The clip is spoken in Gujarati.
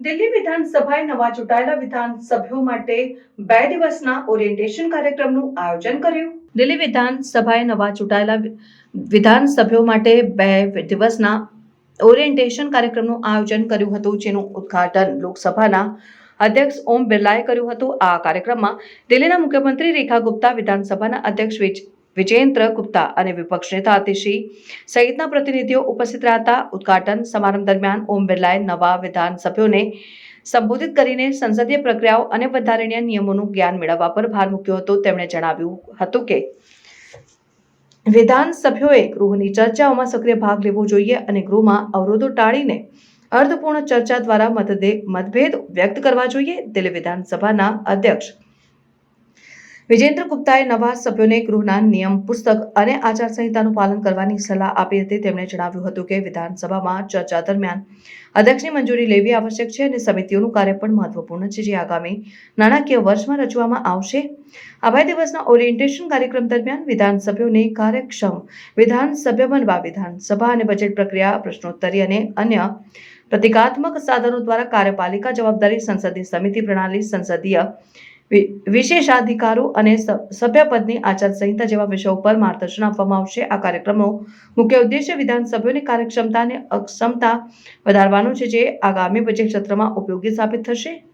દિલ્હી વિધાનસભાએ નવા ચૂંટાયેલા વિધાનસભ્યો માટે 2 દિવસના ઓરિએન્ટેશન કાર્યક્રમનું આયોજન કર્યું. દિલ્હી વિધાનસભાએ નવા ચૂંટાયેલા વિધાનસભ્યો માટે 2 દિવસના ઓરિએન્ટેશન કાર્યક્રમનું આયોજન કર્યું હતું, જેનું ઉદ્ઘાટન લોકસભાના અધ્યક્ષ ઓમ બિરલાએ કર્યું હતું. આ કાર્યક્રમમાં દિલ્હીના મુખ્યમંત્રી રેખા ગુપ્તા, વિધાનસભાના અધ્યક્ષ વિજેન્દ્ર ગુપ્તા અને વિપક્ષ નેતા અતિશી સહિતના પ્રતિનિધિઓ ઉપસ્થિત રહ્યા હતા. ઉદ્ઘાટન સમારંભ દરમિયાન ઓમ બિરલાએ નવા વિધાનસભ્યોને સંબોધિત કરીને સંસદીય પ્રક્રિયાઓ અને બંધારણીય નિયમોનું જ્ઞાન મેળવવા પર ભાર મૂક્યો હતો. તેમણે જણાવ્યું હતું કે વિધાનસભ્યોએ ગૃહની ચર્ચાઓમાં સક્રિય ભાગ લેવો જોઈએ અને ગૃહમાં અવરોધો ટાળીને અર્થપૂર્ણ ચર્ચા દ્વારા મતભેદ વ્યક્ત કરવા જોઈએ. દિલ્હી વિધાનસભાના અધ્યક્ષ વિજેન્દ્ર ગુપ્તાએ નવા સભ્યોને ગૃહના નિયમ પુસ્તક અને આચારસંહિતાનું પાલન કરવાની સલાહ આપી હતી. તેમણે જણાવ્યું હતું કે વિધાનસભામાં ચર્ચા દરમિયાન અધ્યક્ષની મંજૂરી લેવી આવશ્યક છે અને સમિતિઓનું કાર્ય પણ મહત્વપૂર્ણ છે, જે આગામી નાણાકીય વર્ષમાં રચવામાં આવશે. આ 2 દિવસના ઓરિએન્ટેશન કાર્યક્રમ દરમિયાન વિધાનસભ્યોને કાર્યક્ષમ વિધાનસભ્ય બનવા વિધાનસભા અને બજેટ પ્રક્રિયા, પ્રશ્નોત્તરી અને અન્ય પ્રતિકાત્મક સાધનો દ્વારા કાર્યપાલિકા જવાબદારી, સંસદીય સમિતિ પ્રણાલી, સંસદીય વિશેષાધિકારો અને સભ્યપદની આચારસંહિતા જેવા વિષયો પર માર્ગદર્શન આપવામાં આવશે. આ કાર્યક્રમનો મુખ્ય ઉદ્દેશ્ય વિધાનસભ્યોની કાર્યક્ષમતા અને અક્ષમતા વધારવાનો છે, જે આગામી બજેટ સત્રમાં ઉપયોગી સાબિત થશે.